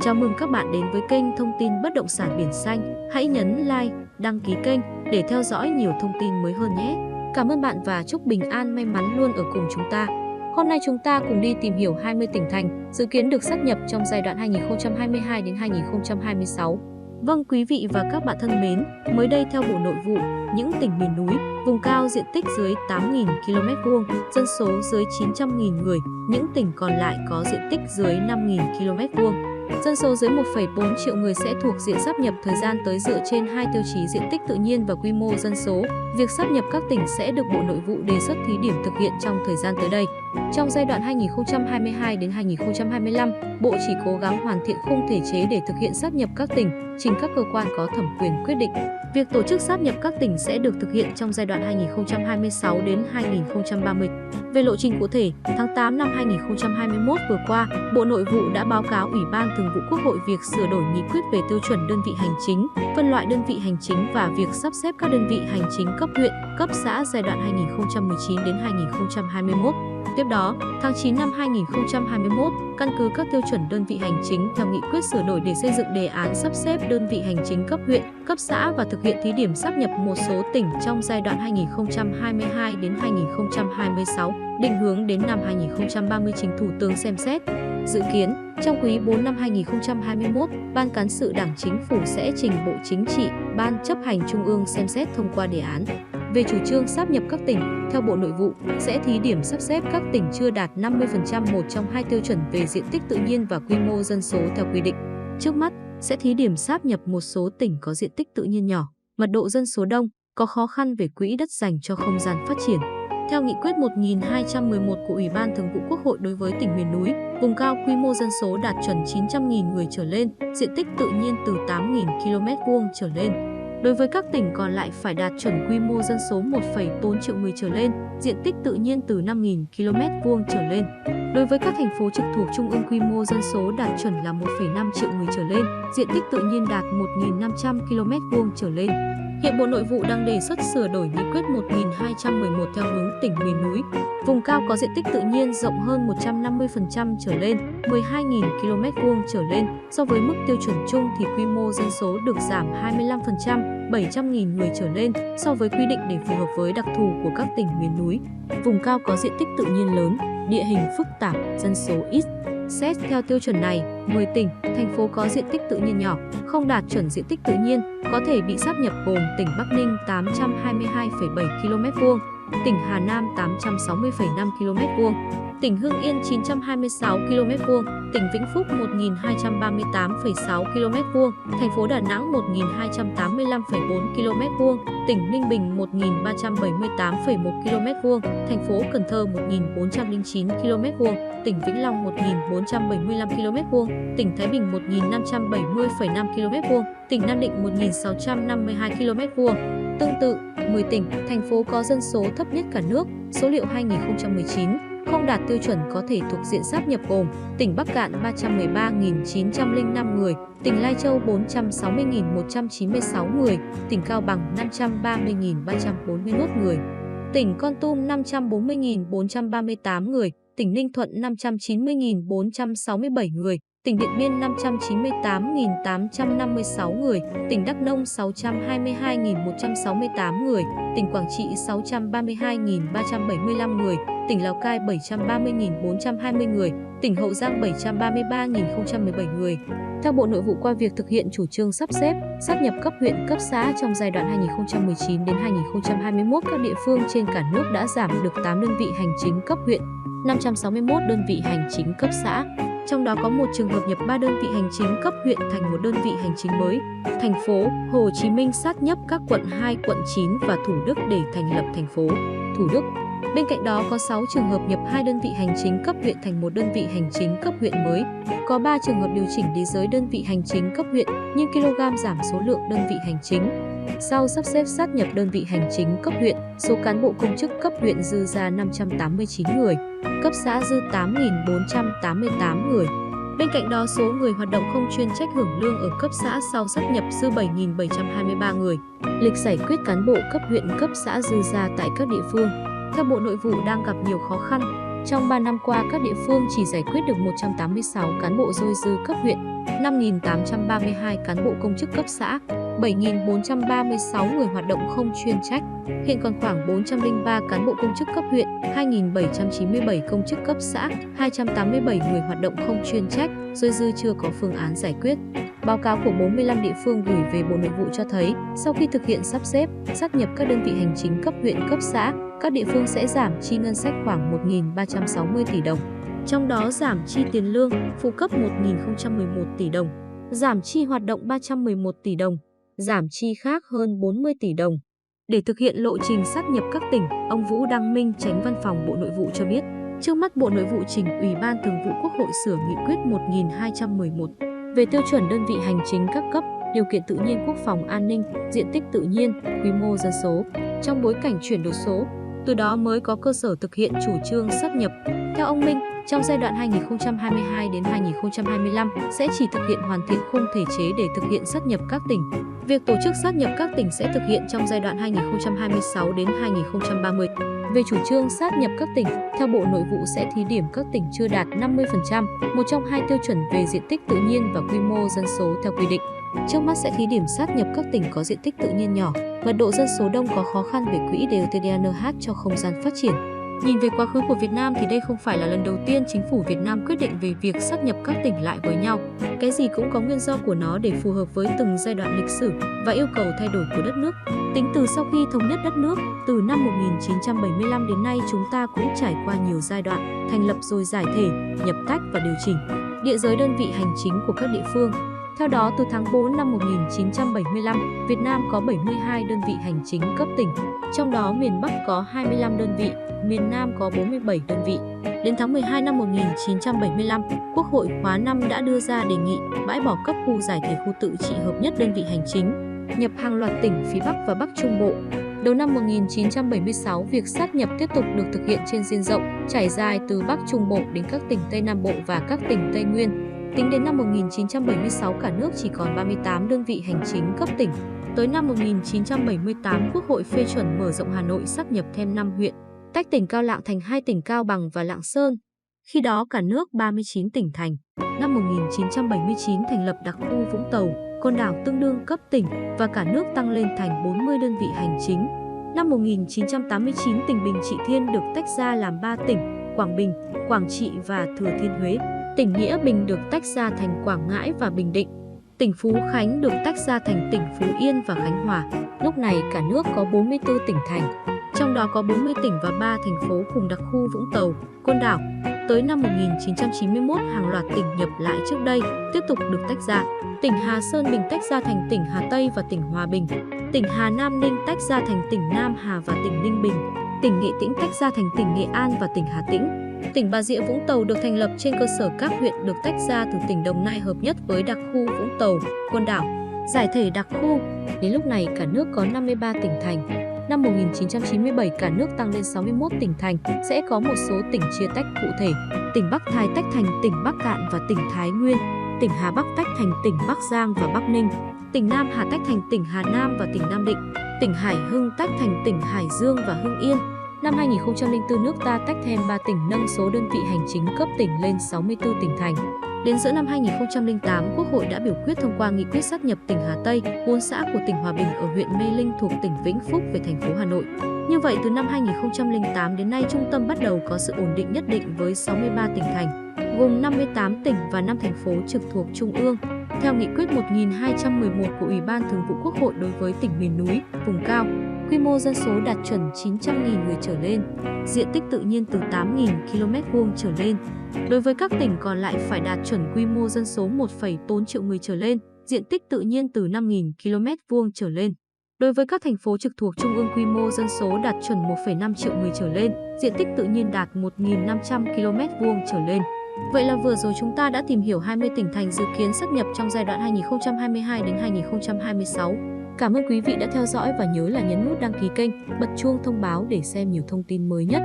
Chào mừng các bạn đến với kênh thông tin bất động sản Biển Xanh. Hãy nhấn like, đăng ký kênh để theo dõi nhiều thông tin mới hơn nhé. Cảm ơn bạn và chúc bình an may mắn luôn ở cùng chúng ta. Hôm nay chúng ta cùng đi tìm hiểu 20 tỉnh thành dự kiến được sáp nhập trong giai đoạn 2022 đến 2026. Vâng, quý vị và các bạn thân mến, mới đây theo Bộ Nội vụ, những tỉnh miền núi, vùng cao diện tích dưới 8.000 km2, dân số dưới 900.000 người, những tỉnh còn lại có diện tích dưới 5.000 km2. Dân số dưới 1,4 triệu người sẽ thuộc diện sáp nhập thời gian tới dựa trên hai tiêu chí diện tích tự nhiên và quy mô dân số. Việc sáp nhập các tỉnh sẽ được Bộ Nội vụ đề xuất thí điểm thực hiện trong thời gian tới đây. Trong giai đoạn 2022 đến 2025, Bộ chỉ cố gắng hoàn thiện khung thể chế để thực hiện sáp nhập các tỉnh, trình các cơ quan có thẩm quyền quyết định. Việc tổ chức sáp nhập các tỉnh sẽ được thực hiện trong giai đoạn 2026 đến 2030. Về lộ trình cụ thể, tháng 8 năm 2021 vừa qua, Bộ Nội vụ đã báo cáo Ủy ban Thường vụ Quốc hội việc sửa đổi nghị quyết về tiêu chuẩn đơn vị hành chính, phân loại đơn vị hành chính và việc sắp xếp các đơn vị hành chính cấp huyện, cấp xã giai đoạn 2019 đến 2021. Tiếp đó, tháng 9 năm 2021, căn cứ các tiêu chuẩn đơn vị hành chính theo nghị quyết sửa đổi để xây dựng đề án sắp xếp đơn vị hành chính cấp huyện, cấp xã và thực hiện thí điểm sáp nhập một số tỉnh trong giai đoạn 2022 đến 2026, định hướng đến năm 2030 trình Thủ tướng xem xét. Dự kiến, trong quý 4 năm 2021, Ban Cán sự Đảng Chính phủ sẽ trình Bộ Chính trị, Ban Chấp hành Trung ương xem xét thông qua đề án. Về chủ trương sáp nhập các tỉnh, theo Bộ Nội vụ, sẽ thí điểm sắp xếp các tỉnh chưa đạt 50% một trong hai tiêu chuẩn về diện tích tự nhiên và quy mô dân số theo quy định. Trước mắt, sẽ thí điểm sáp nhập một số tỉnh có diện tích tự nhiên nhỏ, mật độ dân số đông, có khó khăn về quỹ đất dành cho không gian phát triển. Theo nghị quyết 1211 của Ủy ban Thường vụ Quốc hội đối với tỉnh miền núi, vùng cao quy mô dân số đạt chuẩn 900.000 người trở lên, diện tích tự nhiên từ 8.000 km2 trở lên. Đối với các tỉnh còn lại phải đạt chuẩn quy mô dân số 1,4 triệu người trở lên, diện tích tự nhiên từ 5.000 km2 trở lên. Đối với các thành phố trực thuộc trung ương quy mô dân số đạt chuẩn là 1,5 triệu người trở lên, diện tích tự nhiên đạt 1.500 km2 trở lên. Hiện Bộ Nội vụ đang đề xuất sửa đổi nghị quyết 1211 theo hướng tỉnh miền núi, vùng cao có diện tích tự nhiên rộng hơn 150% trở lên, 12.000 km2 trở lên. So với mức tiêu chuẩn chung thì quy mô dân số được giảm 25%, 700.000 người trở lên so với quy định để phù hợp với đặc thù của các tỉnh miền núi. Vùng cao có diện tích tự nhiên lớn, địa hình phức tạp, dân số ít. Xét theo tiêu chuẩn này, 10 tỉnh, thành phố có diện tích tự nhiên nhỏ, không đạt chuẩn diện tích tự nhiên, có thể bị sáp nhập gồm tỉnh Bắc Ninh 822,7 km2, tỉnh Hà Nam 860,5 km2, tỉnh Hưng Yên 926 km2, tỉnh Vĩnh Phúc 1238,6 km2, thành phố Đà Nẵng 1285,4 km2, tỉnh Ninh Bình 1378,1 km2, thành phố Cần Thơ 1409 km2, tỉnh Vĩnh Long 1475 km2, tỉnh Thái Bình 1570,5 km2, tỉnh Nam Định 1652 km2. Tương tự, 10 tỉnh, thành phố có dân số thấp nhất cả nước, số liệu 2019, không đạt tiêu chuẩn có thể thuộc diện sáp nhập gồm tỉnh Bắc Cạn 313.905 người, tỉnh Lai Châu 460.196 người, tỉnh Cao Bằng 530.341 người, tỉnh Kon Tum 540.438 người, tỉnh Ninh Thuận 590.467 người, tỉnh Điện Biên 598.856 người, tỉnh Đắk Nông 622.168 người, tỉnh Quảng Trị 632.375 người, tỉnh Lào Cai 730.420 người, tỉnh Hậu Giang 733.017 người. Theo Bộ Nội vụ, qua việc thực hiện chủ trương sắp xếp, sáp nhập cấp huyện, cấp xã trong giai đoạn 2019 đến 2021, các địa phương trên cả nước đã giảm được 8 đơn vị hành chính cấp huyện, 561 đơn vị hành chính cấp xã. Trong đó có một trường hợp nhập 3 đơn vị hành chính cấp huyện thành một đơn vị hành chính mới. Thành phố Hồ Chí Minh sát nhập các quận 2, quận 9 và Thủ Đức để thành lập thành phố Thủ Đức. Bên cạnh đó có 6 trường hợp nhập 2 đơn vị hành chính cấp huyện thành một đơn vị hành chính cấp huyện mới. Có 3 trường hợp điều chỉnh địa giới đơn vị hành chính cấp huyện nhưng kg giảm số lượng đơn vị hành chính. Sau sắp xếp sát nhập đơn vị hành chính cấp huyện, số cán bộ công chức cấp huyện dư ra 589 người, cấp xã dư 8.488 người. Bên cạnh đó, số người hoạt động không chuyên trách hưởng lương ở cấp xã sau sáp nhập dư 7.723 người. Lịch giải quyết cán bộ cấp huyện, cấp xã dư ra tại các địa phương. Theo Bộ Nội vụ đang gặp nhiều khó khăn. Trong 3 năm qua, các địa phương chỉ giải quyết được 186 cán bộ dôi dư cấp huyện, 5.832 cán bộ công chức cấp xã, 7.436 người hoạt động không chuyên trách. Hiện còn khoảng 403 cán bộ công chức cấp huyện, 2.797 công chức cấp xã, 287 người hoạt động không chuyên trách, dôi dư chưa có phương án giải quyết. Báo cáo của 45 địa phương gửi về Bộ Nội vụ cho thấy, sau khi thực hiện sắp xếp, sáp nhập các đơn vị hành chính cấp huyện, cấp xã, các địa phương sẽ giảm chi ngân sách khoảng 1.360 tỷ đồng. Trong đó giảm chi tiền lương, phụ cấp 1.011 tỷ đồng, giảm chi hoạt động 311 tỷ đồng, giảm chi khác hơn 40 tỷ đồng. Để thực hiện lộ trình sáp nhập các tỉnh, ông Vũ Đăng Minh, Chánh Văn phòng Bộ Nội vụ cho biết, trước mắt Bộ Nội vụ trình Ủy ban Thường vụ Quốc hội sửa Nghị quyết 1211 về tiêu chuẩn đơn vị hành chính các cấp, điều kiện tự nhiên quốc phòng an ninh, diện tích tự nhiên, quy mô dân số, trong bối cảnh chuyển đổi số, từ đó mới có cơ sở thực hiện chủ trương sáp nhập. Theo ông Minh, trong giai đoạn 2022 đến 2025 sẽ chỉ thực hiện hoàn thiện khung thể chế để thực hiện sáp nhập các tỉnh. Việc tổ chức sáp nhập các tỉnh sẽ thực hiện trong giai đoạn 2026 đến 2030. Về chủ trương sáp nhập các tỉnh, theo Bộ Nội vụ sẽ thí điểm các tỉnh chưa đạt 50%, một trong hai tiêu chuẩn về diện tích tự nhiên và quy mô dân số theo quy định. Trước mắt sẽ thí điểm sáp nhập các tỉnh có diện tích tự nhiên nhỏ, mật độ dân số đông, có khó khăn về quỹ DOTDANH cho không gian phát triển. Nhìn về quá khứ của Việt Nam thì đây không phải là lần đầu tiên chính phủ Việt Nam quyết định về việc sáp nhập các tỉnh lại với nhau. Cái gì cũng có nguyên do của nó để phù hợp với từng giai đoạn lịch sử và yêu cầu thay đổi của đất nước. Tính từ sau khi thống nhất đất nước, từ năm 1975 đến nay chúng ta cũng trải qua nhiều giai đoạn, thành lập rồi giải thể, nhập tách và điều chỉnh địa giới đơn vị hành chính của các địa phương. Theo đó, từ tháng 4 năm 1975, Việt Nam có 72 đơn vị hành chính cấp tỉnh, trong đó miền Bắc có 25 đơn vị, miền Nam có 47 đơn vị. Đến tháng 12 năm 1975, Quốc hội khóa 5 đã đưa ra đề nghị bãi bỏ cấp khu giải thể khu tự trị hợp nhất đơn vị hành chính, nhập hàng loạt tỉnh phía Bắc và Bắc Trung Bộ. Đầu năm 1976, việc sáp nhập tiếp tục được thực hiện trên diện rộng, trải dài từ Bắc Trung Bộ đến các tỉnh Tây Nam Bộ và các tỉnh Tây Nguyên. Tính đến năm 1976, cả nước chỉ còn 38 đơn vị hành chính cấp tỉnh. Tới năm 1978, Quốc hội phê chuẩn mở rộng Hà Nội sáp nhập thêm 5 huyện, tách tỉnh Cao Lạng thành 2 tỉnh Cao Bằng và Lạng Sơn. Khi đó cả nước 39 tỉnh thành. Năm 1979 thành lập đặc khu Vũng Tàu, Côn Đảo tương đương cấp tỉnh và cả nước tăng lên thành 40 đơn vị hành chính. Năm 1989 tỉnh Bình Trị Thiên được tách ra làm 3 tỉnh, Quảng Bình, Quảng Trị và Thừa Thiên Huế. Tỉnh Nghĩa Bình được tách ra thành Quảng Ngãi và Bình Định. Tỉnh Phú Khánh được tách ra thành tỉnh Phú Yên và Khánh Hòa. Lúc này cả nước có 44 tỉnh thành, trong đó có 40 tỉnh và 3 thành phố cùng đặc khu Vũng Tàu, Côn Đảo. Tới năm 1991, hàng loạt tỉnh nhập lại trước đây tiếp tục được tách ra. Tỉnh Hà Sơn Bình tách ra thành tỉnh Hà Tây và tỉnh Hòa Bình. Tỉnh Hà Nam Ninh tách ra thành tỉnh Nam Hà và tỉnh Ninh Bình. Tỉnh Nghệ Tĩnh tách ra thành tỉnh Nghệ An và tỉnh Hà Tĩnh. Tỉnh Bà Rịa Vũng Tàu được thành lập trên cơ sở các huyện được tách ra từ tỉnh Đồng Nai hợp nhất với đặc khu Vũng Tàu, Côn Đảo, giải thể đặc khu. Đến lúc này cả nước có 53 tỉnh thành. Năm 1997 cả nước tăng lên 61 tỉnh thành, sẽ có một số tỉnh chia tách cụ thể. Tỉnh Bắc Thái tách thành tỉnh Bắc Cạn và tỉnh Thái Nguyên, tỉnh Hà Bắc tách thành tỉnh Bắc Giang và Bắc Ninh, tỉnh Nam Hà tách thành tỉnh Hà Nam và tỉnh Nam Định, tỉnh Hải Hưng tách thành tỉnh Hải Dương và Hưng Yên. Năm 2004 nước ta tách thêm 3 tỉnh nâng số đơn vị hành chính cấp tỉnh lên 64 tỉnh thành. Đến giữa năm 2008, Quốc hội đã biểu quyết thông qua nghị quyết sáp nhập tỉnh Hà Tây, 4 xã của tỉnh Hòa Bình ở huyện Mê Linh thuộc tỉnh Vĩnh Phúc về thành phố Hà Nội. Như vậy, từ năm 2008 đến nay, trung tâm bắt đầu có sự ổn định nhất định với 63 tỉnh thành, gồm 58 tỉnh và 5 thành phố trực thuộc Trung ương. Theo nghị quyết 1211 của Ủy ban Thường vụ Quốc hội đối với tỉnh miền núi, vùng cao, quy mô dân số đạt chuẩn 900.000 người trở lên, diện tích tự nhiên từ 8.000 km² trở lên. Đối với các tỉnh còn lại phải đạt chuẩn quy mô dân số 1,4 triệu người trở lên, diện tích tự nhiên từ 5.000 km² trở lên. Đối với các thành phố trực thuộc Trung ương, quy mô dân số đạt chuẩn 1,5 triệu người trở lên, diện tích tự nhiên đạt 1.500 km² trở lên. Vậy là vừa rồi chúng ta đã tìm hiểu 20 tỉnh thành dự kiến sáp nhập trong giai đoạn 2022 đến 2026. Cảm ơn quý vị đã theo dõi và nhớ là nhấn nút đăng ký kênh, bật chuông thông báo để xem nhiều thông tin mới nhất.